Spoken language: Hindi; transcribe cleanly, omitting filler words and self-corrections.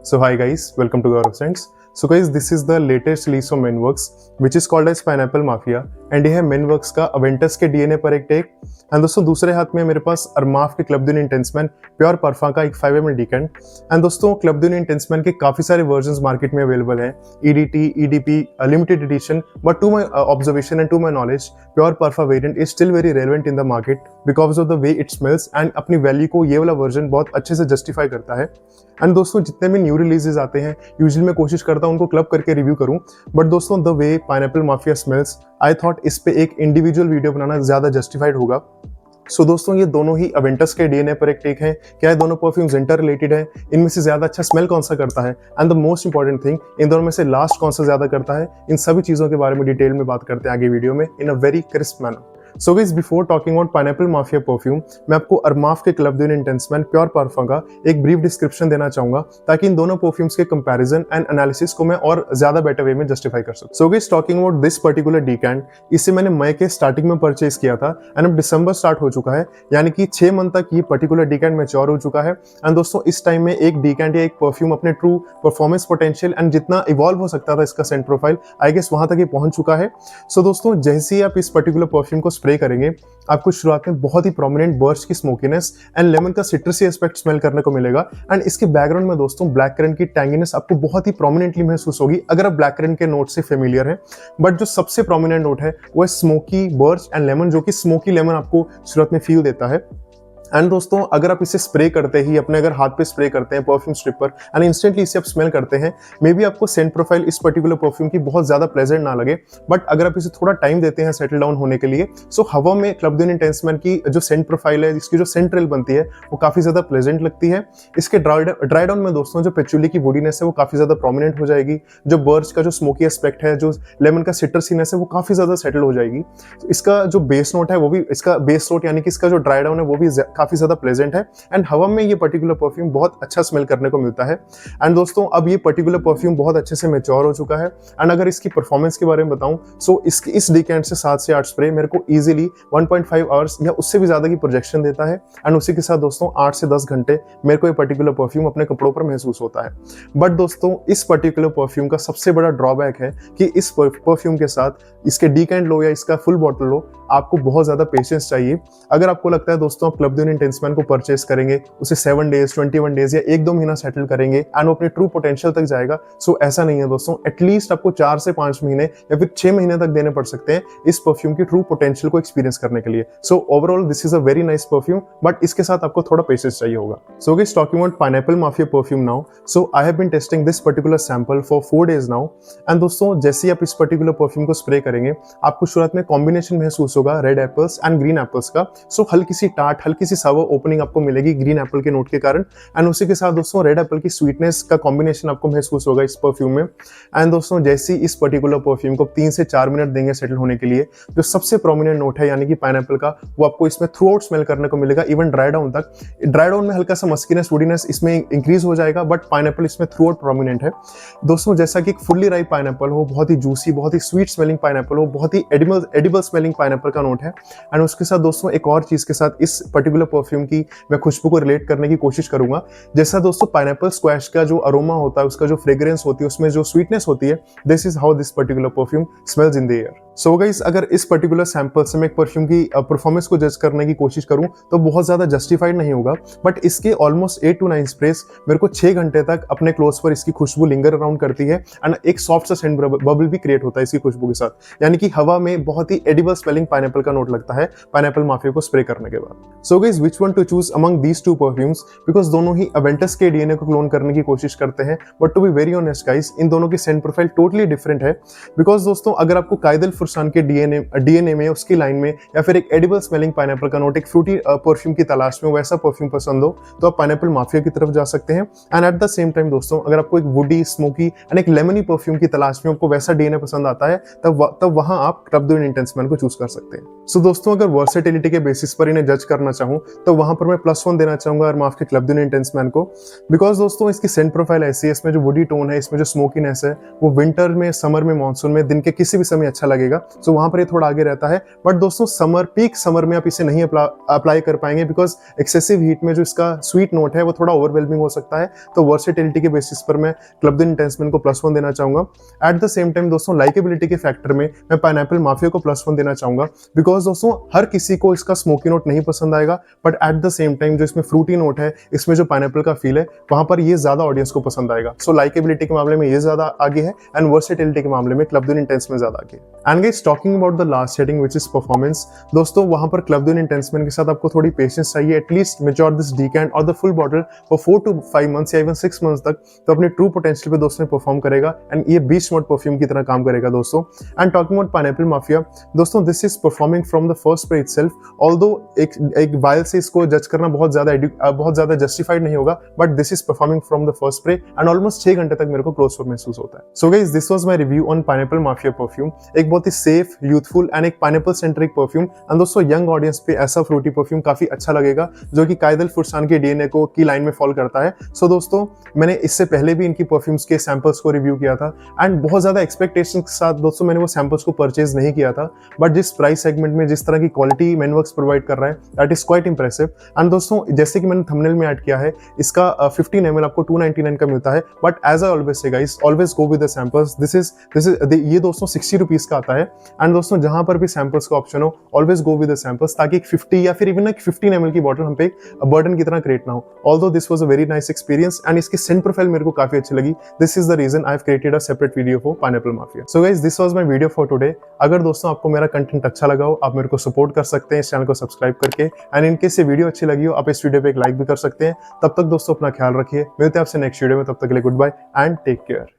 So hi guys, welcome to Gaurav Sense. So guys, this is the latest release from Menworks, which is called as Pineapple Mafia, and ये है Menworks का अवेंटस के डीएनए पर एक टेक। एंड दोस्तों दूसरे हाथ में मेरे पास अरमाफ के Club de Nuit Intense Man pure parfum का एक 5 ml डीकेंट। एंड दोस्तों क्लब ड्यून इंटेंसमैन के काफी सारे वर्जन्स मार्केट में अवेलेबल हैं, EDT, EDP, limited edition, but to my observation and to my knowledge pure parfum variant is still very relevant in the market because of the way it smells, and अपनी वैल्यू को ये वाला वर्जन बहुत अच्छे से जस्टिफाई करता है। एंड दोस्तों जितने भी न्यू रिलीजेस आते हैं यूजुअली मैं कोशिश करता हूँ उनको क्लब करके रिव्यू करूँ, बट दोस्तों the way pineapple mafia smells, I thought इस पे एक इंडिविजुअल वीडियो बनाना ज्यादा जस्टिफाइड होगा। सो दोस्तों ये दोनों ही अवेंटस के डीएनए पर एक टेक है। क्या ये दोनों परफ्यूम्स इंटर रिलेटेड है? इनमें से ज्यादा अच्छा स्मेल कौन सा करता है? And the most important thing, इन दोनों में से लास्ट कौन सा ज्यादा करता है? इन सभी चीजों के बारे में डिटेल में बात करते हैं आगे वीडियो में in a very crisp manner. So guys before talking about pineapple mafia perfume, मैं आपको अरमाफ के Club de Nuit Intense Man pure parfum का एक ब्रीफ डिस्क्रिप्शन देना चाहूंगा ताकि इन दोनों परफ्यूम्स के कंपैरिजन एंड एनालिसिस को मैं और ज्यादा बेटर वे में जस्टिफाई कर सकूं। So guys talking about this particular decant, इसे मैंने मई के स्टार्टिंग में परचेज किया था एंड अब दिसंबर स्टार्ट हो चुका है, यानी कि 6 मंथ तक ये पर्टिकुलर डीकैंट मैच्योर हो चुका है। एंड दोस्तों इस टाइम में एक डीकैंट या एक परफ्यूम अपने ट्रू परफॉर्मेंस पोटेंशियल एंड जितना इवॉल्व हो सकता था इसका सेंट प्रोफाइल, आई गेस वहां तक ये पहुंच चुका है। सो दोस्तों जैसे ही आप इस पर्टिकुलर परफ्यूम को स्प्रे करेंगे आपको शुरुआत में बहुत ही प्रोमिनेंट बर्च की स्मोकीनेस एंड लेमन का सिट्रसी एस्पेक्ट स्मेल करने को मिलेगा। एंड इसके बैकग्राउंड में दोस्तों ब्लैक करंट की टैंगिनेस आपको बहुत ही प्रोमिनेंटली महसूस होगी अगर आप ब्लैक करंट के नोट से फेमिलियर हैं। बट जो सबसे प्रोमिनेंट नोट है वो है स्मोकी बर्च एंड लेमन, जो कि स्मोकी लेमन आपको शुरुआत में फील देता है। एंड दोस्तों अगर आप इसे स्प्रे करते ही अपने अगर हाथ पे स्प्रे करते हैं परफ्यूम स्ट्रिप पर एंड इंस्टेंटली इसे आप स्मेल करते हैं, मे बी आपको सेंट प्रोफाइल इस पर्टिकुलर परफ्यूम की बहुत ज्यादा प्लेजेंट ना लगे, बट अगर आप इसे थोड़ा टाइम देते हैं सेटल डाउन होने के लिए, सो हवा में क्लब ड्यून इंटेंसमैन की जो सेंट प्रोफाइल है, इसकी जो सेंट ट्रेल बनती है वो काफी ज्यादा प्लेजेंट लगती है। इसके ड्राई डाउन में दोस्तों जो पेचुली की वुडीनेस है वो काफी ज्यादा प्रोमिनेंट हो जाएगी, जो बर्च का जो स्मोकी एस्पेक्ट है, जो लेमन का सिट्रसीनेस है वो काफी ज्यादा सेटल हो जाएगी। इसका जो बेस नोट है वो भी, इसका बेस नोट यानी कि इसका जो ड्राई डाउन है वो भी काफी ज्यादा प्लेजेंट है एंड हवा में ये पर्टिकुलर परफ्यूम बहुत अच्छा स्मेल करने को मिलता है। एंड दोस्तों अब ये पर्टिकुलर परफ्यूम बहुत अच्छे से मैच्योर हो चुका है। एंड अगर इसकी परफॉर्मेंस के बारे में बताऊं, सो इसकी इस डीकैंट से 7 से 8 स्प्रे मेरे को इजीली 1.5 आवर्स या उससे भी ज्यादा की प्रोजेक्शन देता है। एंड उसी के साथ दोस्तों 8 से 10 घंटे मेरे को ये पर्टिकुलर परफ्यूम अपने कपड़ों पर महसूस होता है। बट दोस्तों इस पर्टिकुलर परफ्यूम का सबसे बड़ा ड्रॉबैक है कि इस परफ्यूम के साथ इसके डीकैंट लो या इसका फुल बॉटल लो, आपको बहुत ज्यादा पेशेंस चाहिए। अगर आपको लगता है दोस्तों आप क्लब ड्यून इंटेंसमैन को परचेस करेंगे, उसे 7 डेज, 21 डेज या 1-2 महीना सेटल करेंगे एंड वो अपने ट्रू पोटेंशियल तक जाएगा, सो ऐसा नहीं है दोस्तों। एटलीस्ट आपको 4 से 5 महीने या फिर 6 महीने तक देने पड़ सकते हैं इस परफ्यूम की ट्रू पोटेंशियल को एक्सपीरियंस करने के लिए। So overall this is a very nice perfume, but इसके साथ आपको थोड़ा पेशेंस चाहिए होगा। So guys talking about pineapple mafia perfume now, so I have been testing this particular sample for 4 days now. And दोस्तों जैसे ही आप इस पर्टिकुलर परफ्यूम को स्प्रे करेंगे आपको शुरुआत में कॉम्बिनेशन महसूस होगा red apples and green apples का। सो हल्की सी टार्ट, हल्की सी सावर ओपनिंग आपको मिलेगी ग्रीन एप्पल के नोट के कारण, एंड उसी के साथ दोस्तों रेड एप्पल की स्वीटनेस का कॉम्बिनेशन आपको महसूस होगा इस परफ्यूम में। एंड दोस्तों जैसे ही इस पर्टिकुलर परफ्यूम को 3 से 4 मिनट देंगे सेटल होने के लिए, जो सबसे प्रोमिनेंट नोट है यानी कि पाइनएप्पल का, वो आपको इसमें थ्रू आउट स्मेल करने को मिलेगा इवन ड्राई डाउन तक। ड्राई डाउन में हल्का सा मस्कीनेस, वुडीनेस इसमें इंक्रीज हो जाएगा, बट पाइनएप्पल इसमें थ्रू आउट प्रोमिनेंट है। दोस्तों जैसा कि एक फुल्ली राइप पाइनएप्पल हो, बहुत ही जूसी, बहुत ही स्वीट स्मेलिंग पाइनएप्पल हो, बहुत ही एडिबल स्मेलिंग पाइनएप्पल का नोट है। एंड उसके साथ दोस्तों एक और चीज के साथ इस पर्टिकुलर परफ्यूम की मैं खुशबू को रिलेट करने की कोशिश करूंगा। जैसा दोस्तों पाइनएप्पल स्क्वैश का जो अरोमा होता है, उसका जो फ्रेग्रेंस होती है, उसमें जो स्वीटनेस होती है, this is how this particular perfume smells in the air. So guys अगर इस पर्टिकुलर सैंपल से मैं एक परफ्यूम की परफॉर्मेंस को जज करने की कोशिश करूं तो बहुत ज्यादा जस्टिफाइड नहीं होगा, बट इसके ऑलमोस्ट 8 to 9 स्प्रेस मेरे को 6 घंटे तक अपने क्लोज पर इसकी खुशबू लिंगर अराउंड करती है एंड एक सॉफ्ट सा सेंट बबल भी क्रिएट होता है इसकी खुशबू के साथ, यानी कि हवा में बहुत ही एडिबल स्मेलिंग पाइनएप्पल का नोट लगता है पाइनएप्पल माफिया को स्प्रे करने के बाद। So guys which one two choose among these 2 perfumes, because दोनों ही अवेंटस के डीएनए को क्लोन करने की कोशिश करते हैं, but to be very honest guys इन दोनों की सेंट प्रोफाइल टोटली डिफरेंट है। बिकॉज दोस्तों अगर आपको कायदल फुरसान के डीएनए में, उसकी लाइन में या फिर एक एडिबल स्मेलिंग पाइनएप्पल का नोट, एक फ्रूटी परफ्यूम की तलाश में वैसा परफ्यूम पसंद हो तो आप पाइनएप्पल माफिया की तरफ जा सकते हैं। And at the same time दोस्तों अगर आपको एक वुडी, स्मोकी एंड एक लेमनी परफ्यूम की तलाश में आपको वैसा डीएनए पसंद आता है, तब वहां आप क्लब ड्यून इंटेंसमैन को चूज कर सकते हैं। सो दोस्तों अगर वर्सेटिलिटी के बेसिस पर इन्हें जज करना चाहूँ तो वहां पर मैं +1 देना चाहूंगा अरमाफ के क्लब ड्यून इंटेंस मैन को, बिकॉज दोस्तों इसकी सेंट प्रोफाइल ऐसी है, इसमें जो वुडी टोन है, इसमें जो स्मोकीनेस है, वो विंटर में, समर में, मानसून में, दिन के किसी भी समय अच्छा लगेगा। सो वहां पर ये थोड़ा आगे रहता है। बट दोस्तों समर, पीक समर में आप इसे नहीं अप्लाई कर पाएंगे, बिकॉज एक्सेसिव हीट में जो इसका स्वीट नोट है वो थोड़ा ओवरवेलमिंग हो सकता है। तो वर्सेटिलिटी के बेसिस पर मैं क्लब ड्यून इंटेंस मैन को +1 देना चाहूंगा। एट द सेम टाइम दोस्तों लाइकेबिलिटी के फैक्टर में मैं पाइनएप्पल माफिया को +1 देना चाहूंगा, बिकॉज दोस्तों हर किसी को इसका स्मोकी नोट नहीं पसंद आएगा, but at the same time जो इसमें फ्रूटी नोट है, इसमें जो पाइनएप्पल का फील है, वहां पर ये ज्यादा ऑडियंस को पसंद आएगा। सो लाइकेबिलिटी के मामले में ये ज्यादा आगे है एंड वर्सेटिलिटी के मामले में क्लब ड्यून इंटेंस में ज्यादा आगे है। And guys talking about the last setting which is performance, दोस्तों वहां पर क्लब ड्यून इंटेंस मैन के साथ आपको थोड़ी पेशेंस चाहिए, एटलीस्ट मैच्योर दिस डीकैंट और the full bottle for 4 to 5 months या इवन 6 months तक, तो अपने ट्रू पोटेंशियल पे दोस्तों परफॉर्म करेगा एंड ये बीच मोड परफ्यूम की तरह काम करेगा दोस्तों। And talking about pineapple mafia, दोस्तों this is performing from the first spray itself, although एक वायल से इसको जज करना बहुत ज्यादा जस्टिफाइड नहीं होगा, but this is performing from the first spray and almost 6 घंटे तक मेरे को क्लोज महसूस होता है। So guys this was my review on pineapple mafia perfume, एक बहुत ही सेफ, यूथफुल एंड एक पाइनएप्पल सेंट्रिक परफ्यूम। एंड दोस्तों यंग ऑडियंस पे ऐसा फ्रूटी परफ्यूम काफी अच्छा लगेगा जो कि कायद अल फुरसान के डीएनए को की लाइन में फॉल करता है। सो दोस्तों मैंने इससे पहले भी इनकी परफ्यूम्स के सैंपल्स को रिव्यू किया था एंड बहुत ज्यादा एक्सपेक्टेशंस के साथ दोस्तों मैंने वो सैंपल्स को परचेज नहीं किया था, बट जिस प्राइस सेगमेंट में जिस तरह की क्वालिटी मैनवर्क्स प्रोवाइड कर रहा है, that is quite impressive. And दोस्तों जैसे कि मैंने थंबनेल में ऐड किया है, इसका 15 ml आपको 299 का मिलता है, but as I always say guys, always go with the samples. This is ये दोस्तों 60 रुपीज का आता है। एंड दोस्तों जहां पर भी सैंपल्स का ऑप्शन हो, always go with the samples, ताकि एक 50 या फिर इवन एक 15 ml की बॉटल हम पे बर्डन की तरह क्रिएट ना हो। Although this was a very nice experience and इसकी सेंट प्रोफाइल मेरे को काफी अच्छी लगी। This is the reason I have created a separate video for Pineapple Mafia. So guys this was my video for today. अगर दोस्तों आपको मेरा कंटेंट अच्छा लगा हो, आप मेरे को सपोर्ट कर सकते हैं इस चैनल को सब्सक्राइब करके, एंड इनकेस ये वीडियो अच्छी लगी हो, आप इस वीडियो पे एक लाइक भी कर सकते हैं। तब तक दोस्तों अपना ख्याल रखिए, मिलते हैं आपसे नेक्स्ट वीडियो में, तब तक के लिए goodbye and take care.